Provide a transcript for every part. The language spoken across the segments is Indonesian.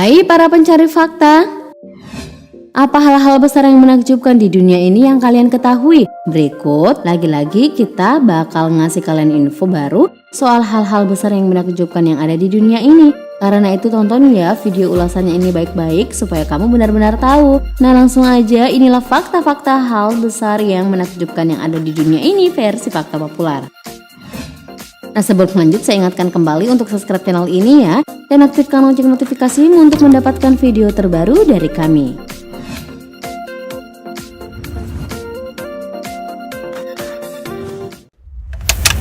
Hai para pencari fakta, apa hal-hal besar yang menakjubkan di dunia ini yang kalian ketahui? Berikut, lagi-lagi kita bakal ngasih kalian info baru soal hal-hal besar yang menakjubkan yang ada di dunia ini. Karena itu tonton ya video ulasannya ini baik-baik supaya kamu benar-benar tahu. Nah langsung aja, inilah fakta-fakta hal besar yang menakjubkan yang ada di dunia ini versi fakta populer. Nah sebelum lanjut saya ingatkan kembali untuk subscribe channel ini ya, dan aktifkan lonceng notifikasimu untuk mendapatkan video terbaru dari kami.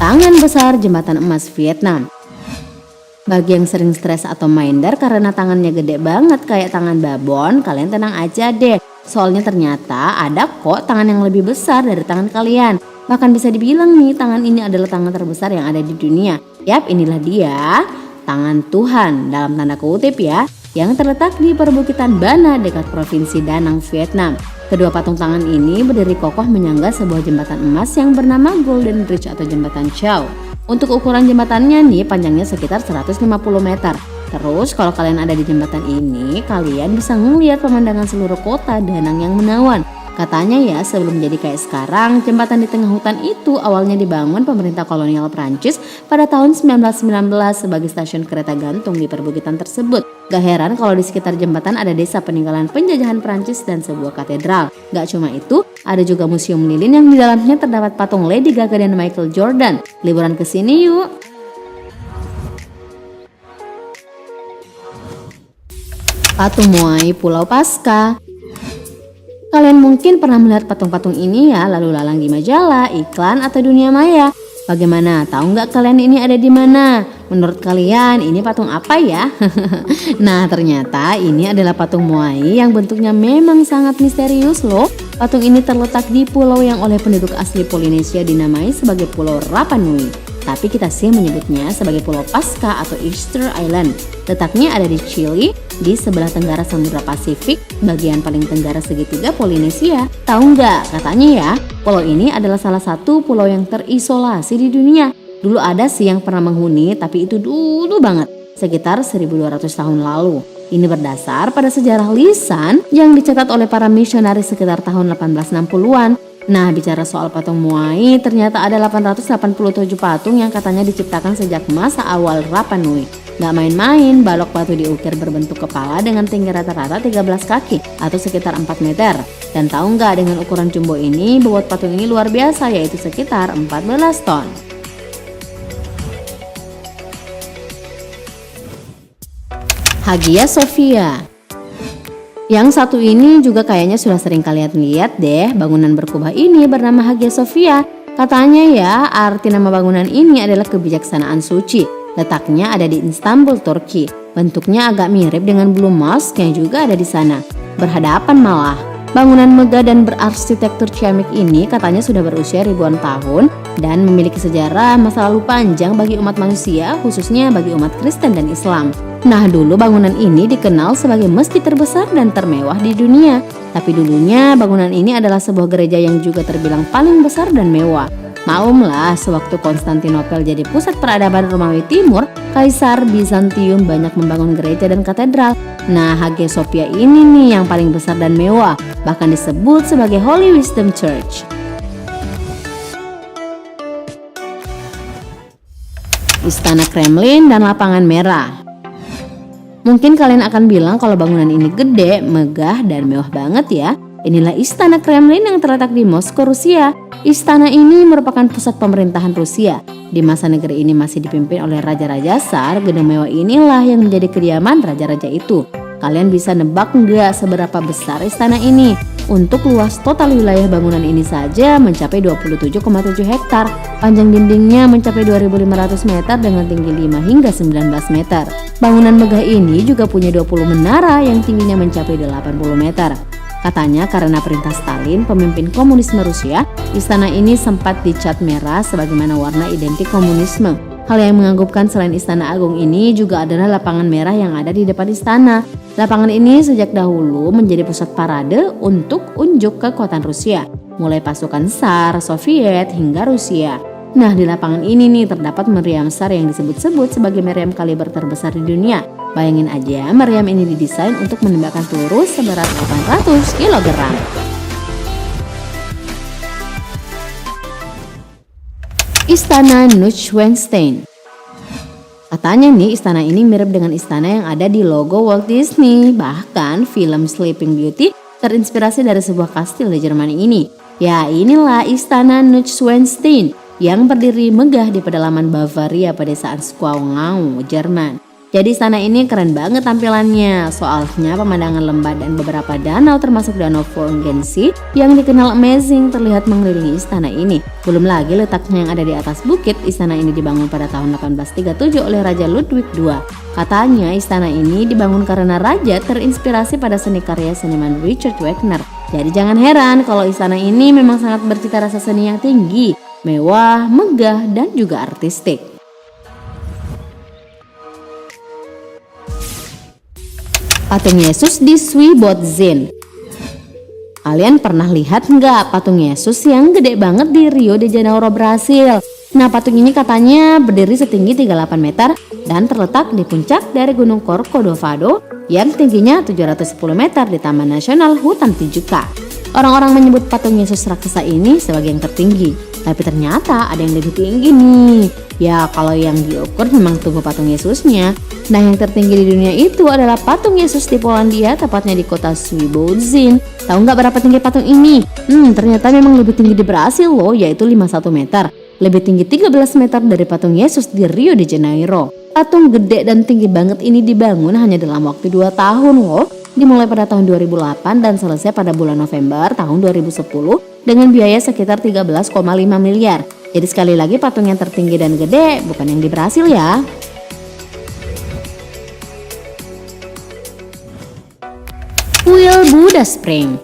Tangan besar jembatan emas Vietnam. Bagi yang sering stres atau minder karena tangannya gede banget kayak tangan babon, kalian tenang aja deh. Soalnya ternyata ada kok tangan yang lebih besar dari tangan kalian. Bahkan bisa dibilang nih tangan ini adalah tangan terbesar yang ada di dunia. Yap, inilah dia, tangan Tuhan dalam tanda kutip ya, yang terletak di perbukitan Bana dekat provinsi Da Nang, Vietnam. Kedua patung tangan ini berdiri kokoh menyangga sebuah jembatan emas yang bernama Golden Bridge atau jembatan Chow. Untuk ukuran jembatannya nih panjangnya sekitar 150 meter. Terus kalau kalian ada di jembatan ini, kalian bisa ngelihat pemandangan seluruh kota Da Nang yang menawan. Katanya ya sebelum jadi kayak sekarang, jembatan di tengah hutan itu awalnya dibangun pemerintah kolonial Prancis pada tahun 1919 sebagai stasiun kereta gantung di perbukitan tersebut. Gak heran kalau di sekitar jembatan ada desa peninggalan penjajahan Prancis dan sebuah katedral. Gak cuma itu, ada juga museum lilin yang di dalamnya terdapat patung Lady Gaga dan Michael Jordan. Liburan ke sini yuk. Patung Moai Pulau Paska. Kalian mungkin pernah melihat patung-patung ini ya lalu lalang di majalah, iklan, atau dunia maya. Bagaimana? Tahu nggak kalian ini ada di mana? Menurut kalian ini patung apa ya? Nah ternyata ini adalah patung Moai yang bentuknya memang sangat misterius loh. Patung ini terletak di pulau yang oleh penduduk asli Polinesia dinamai sebagai Pulau Rapa Nui. Tapi kita sih menyebutnya sebagai Pulau Paska atau Easter Island. Letaknya ada di Chili, di sebelah tenggara Samudra Pasifik, bagian paling tenggara segitiga Polinesia. Tahu nggak? Katanya ya, pulau ini adalah salah satu pulau yang terisolasi di dunia. Dulu ada sih yang pernah menghuni, tapi itu dulu banget, sekitar 1200 tahun lalu. Ini berdasar pada sejarah lisan yang dicatat oleh para misionaris sekitar tahun 1860-an. Nah bicara soal patung Moai, ternyata ada 887 patung yang katanya diciptakan sejak masa awal Rapa Nui. Gak main-main, balok batu diukir berbentuk kepala dengan tinggi rata-rata 13 kaki atau sekitar 4 meter. Dan tahu nggak dengan ukuran jumbo ini, bobot patung ini luar biasa yaitu sekitar 14 ton. Hagia Sophia. Yang satu ini juga kayaknya sudah sering kalian lihat deh, bangunan berkubah ini bernama Hagia Sophia. Katanya ya, arti nama bangunan ini adalah kebijaksanaan suci. Letaknya ada di Istanbul, Turki. Bentuknya agak mirip dengan Blue Mosque yang juga ada di sana. Berhadapan malah. Bangunan megah dan berarsitektur ciamik ini katanya sudah berusia ribuan tahun dan memiliki sejarah masa lalu panjang bagi umat manusia, khususnya bagi umat Kristen dan Islam. Nah dulu bangunan ini dikenal sebagai masjid terbesar dan termewah di dunia. Tapi dulunya bangunan ini adalah sebuah gereja yang juga terbilang paling besar dan mewah. Maklumlah sewaktu Konstantinopel jadi pusat peradaban Romawi Timur, Kaisar Bizantium banyak membangun gereja dan katedral. Nah Hagia Sophia ini nih yang paling besar dan mewah, bahkan disebut sebagai Holy Wisdom Church. Istana Kremlin dan Lapangan Merah. Mungkin kalian akan bilang kalau bangunan ini gede, megah, dan mewah banget ya. Inilah Istana Kremlin yang terletak di Moskow, Rusia. Istana ini merupakan pusat pemerintahan Rusia. Di masa negeri ini masih dipimpin oleh Raja-Raja Tsar, gedung mewah inilah yang menjadi kediaman raja-raja itu. Kalian bisa nebak nggak seberapa besar istana ini? Untuk luas total wilayah bangunan ini saja mencapai 27,7 hektar. Panjang dindingnya mencapai 2.500 meter dengan tinggi 5 hingga 19 meter. Bangunan megah ini juga punya 20 menara yang tingginya mencapai 80 meter. Katanya karena perintah Stalin, pemimpin komunisme Rusia, istana ini sempat dicat merah sebagaimana warna identik komunisme. Hal yang menganggupkan selain Istana Agung ini juga adalah lapangan merah yang ada di depan istana. Lapangan ini sejak dahulu menjadi pusat parade untuk unjuk kekuatan Rusia, mulai pasukan Tsar, Soviet hingga Rusia. Nah, di lapangan ini nih terdapat meriam SAR yang disebut-sebut sebagai meriam kaliber terbesar di dunia. Bayangin aja, meriam ini didesain untuk menembakkan peluru seberat 800 kg. Istana Neuschwanstein. Katanya nih istana ini mirip dengan istana yang ada di logo Walt Disney. Bahkan film Sleeping Beauty terinspirasi dari sebuah kastil di Jerman ini. Ya, inilah Istana Neuschwanstein yang berdiri megah di pedalaman Bavaria, pedesaan Schwangau, Jerman. Jadi istana ini keren banget tampilannya. Soalnya pemandangan lembah dan beberapa danau termasuk danau Forngensee yang dikenal amazing terlihat mengelilingi istana ini. Belum lagi letaknya yang ada di atas bukit. Istana ini dibangun pada tahun 1837 oleh Raja Ludwig II. Katanya istana ini dibangun karena raja terinspirasi pada seni karya seniman Richard Wagner. Jadi jangan heran kalau istana ini memang sangat bercita rasa seni yang tinggi, mewah, megah, dan juga artistik. Patung Yesus di Swiebodzin. Kalian pernah lihat nggak patung Yesus yang gede banget di Rio de Janeiro, Brasil? Nah, patung ini katanya berdiri setinggi 38 meter dan terletak di puncak dari Gunung Corcovado yang tingginya 710 meter di Taman Nasional Hutan Tijuca. Orang-orang menyebut patung Yesus raksasa ini sebagai yang tertinggi, tapi ternyata ada yang lebih tinggi nih. Ya, kalau yang diukur memang tubuh patung Yesusnya. Nah, yang tertinggi di dunia itu adalah patung Yesus di Polandia, tepatnya di kota Swiebodzin. Tahu nggak berapa tinggi patung ini? Ternyata memang lebih tinggi di Brasil loh, yaitu 51 meter. Lebih tinggi 13 meter dari patung Yesus di Rio de Janeiro. Patung gede dan tinggi banget ini dibangun hanya dalam waktu 2 tahun loh. Dimulai pada tahun 2008 dan selesai pada bulan November tahun 2010 dengan biaya sekitar 13,5 miliar. Jadi sekali lagi patung yang tertinggi dan gede bukan yang di Brasil ya. Kuil Buddha Spring.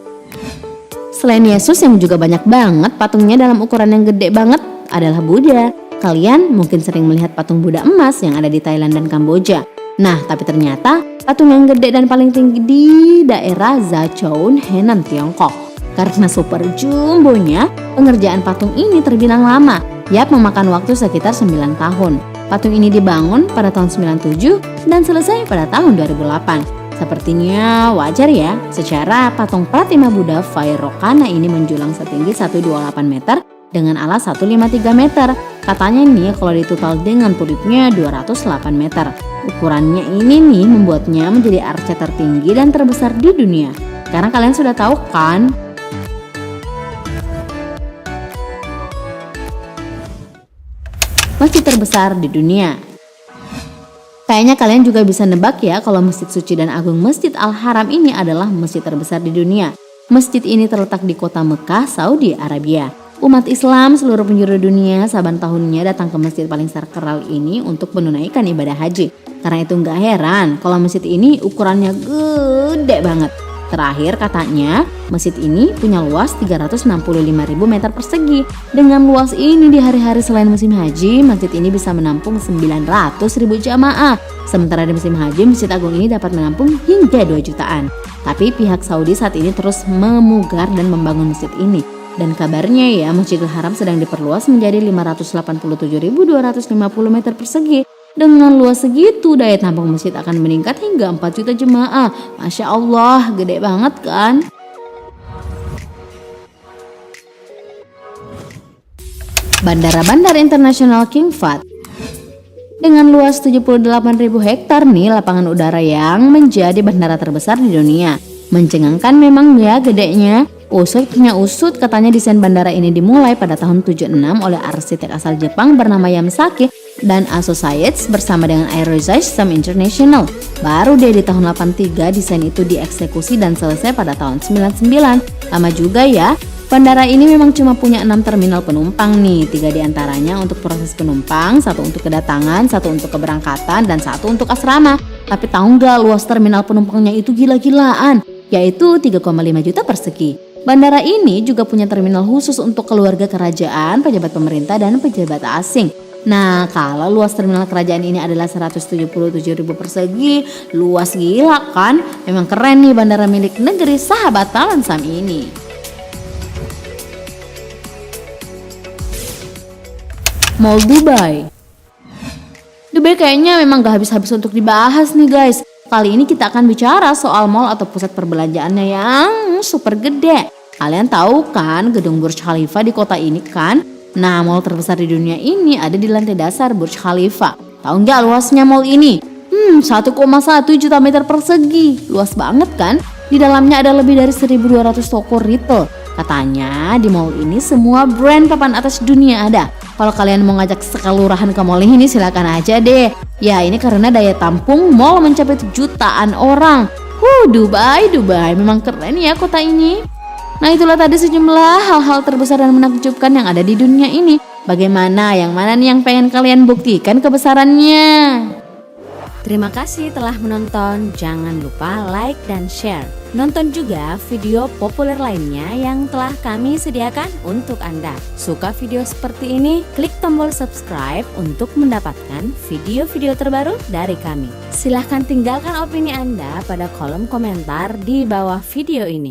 Selain Yesus yang juga banyak banget patungnya dalam ukuran yang gede banget adalah Buddha. Kalian mungkin sering melihat patung Buddha emas yang ada di Thailand dan Kamboja. Nah, tapi ternyata patung yang gede dan paling tinggi di daerah Zhaochun, Henan, Tiongkok. Karena super jumbonya, pengerjaan patung ini terbilang lama. Yap, memakan waktu sekitar 9 tahun. Patung ini dibangun pada tahun 97 dan selesai pada tahun 2008. Sepertinya wajar ya, secara patung Pratima Buddha Vairocana ini menjulang setinggi 128 meter dengan alas 153 meter. Katanya nih kalau ditotal dengan tulipnya 208 meter. Ukurannya ini nih membuatnya menjadi arca tertinggi dan terbesar di dunia. Karena kalian sudah tahu kan? Masjid terbesar di dunia. Kayaknya kalian juga bisa nebak ya kalau Masjid Suci dan Agung Masjid Al-Haram ini adalah masjid terbesar di dunia. Masjid ini terletak di kota Mekah, Saudi Arabia. Umat Islam seluruh penjuru dunia saban tahunnya datang ke masjid paling sakral ini untuk menunaikan ibadah haji. Karena itu nggak heran kalau masjid ini ukurannya gede banget. Terakhir katanya masjid ini punya luas 365.000 meter persegi. Dengan luas ini di hari-hari selain musim haji, masjid ini bisa menampung 900.000 jamaah. Sementara di musim haji, Masjid Agung ini dapat menampung hingga 2 jutaan. Tapi pihak Saudi saat ini terus memugar dan membangun masjid ini. Dan kabarnya ya, Masjidil Haram sedang diperluas menjadi 587.250 meter persegi. Dengan luas segitu, daya tampung masjid akan meningkat hingga 4 juta jemaah. Masya Allah, gede banget kan? Bandara-Bandar Internasional King Fahd. Dengan luas 78.000 hektar nih lapangan udara yang menjadi bandara terbesar di dunia. Mencengangkan memang ya gedenya. Usutnya usut, katanya desain bandara ini dimulai pada tahun 76 oleh arsitek asal Jepang bernama Yamazaki dan Associates bersama dengan Aerosystem International. Baru deh di tahun 83 desain itu dieksekusi dan selesai pada tahun 99. Lama juga ya. Bandara ini memang cuma punya 6 terminal penumpang nih, 3 diantaranya untuk proses penumpang, 1 untuk kedatangan, 1 untuk keberangkatan, dan 1 untuk asrama. Tapi tahu nggak luas terminal penumpangnya itu gila-gilaan, yaitu 3,5 juta persegi. Bandara ini juga punya terminal khusus untuk keluarga kerajaan, pejabat pemerintah, dan pejabat asing. Nah, kalau luas terminal kerajaan ini adalah 177.000 persegi, luas gila kan? Memang keren nih bandara milik negeri sahabat Taman Sam ini. Mall Dubai. Dubai kayaknya memang gak habis-habis untuk dibahas nih guys. Kali ini kita akan bicara soal mall atau pusat perbelanjaannya yang super gede. Kalian tahu kan gedung Burj Khalifa di kota ini kan? Nah, mall terbesar di dunia ini ada di lantai dasar Burj Khalifa. Tahu nggak luasnya mall ini? 1,1 juta meter persegi. Luas banget kan? Di dalamnya ada lebih dari 1.200 toko retail. Katanya di mall ini semua brand papan atas dunia ada. Kalau kalian mau ngajak sekelurahan ke mall ini silakan aja deh. Ya ini karena daya tampung mall mencapai jutaan orang. Dubai memang keren ya kota ini. Nah itulah tadi sejumlah hal-hal terbesar dan menakjubkan yang ada di dunia ini. Bagaimana, yang mana nih yang pengen kalian buktikan kebesarannya? Terima kasih telah menonton, jangan lupa like dan share. Nonton juga video populer lainnya yang telah kami sediakan untuk Anda. Suka video seperti ini? Klik tombol subscribe untuk mendapatkan video-video terbaru dari kami. Silahkan tinggalkan opini Anda pada kolom komentar di bawah video ini.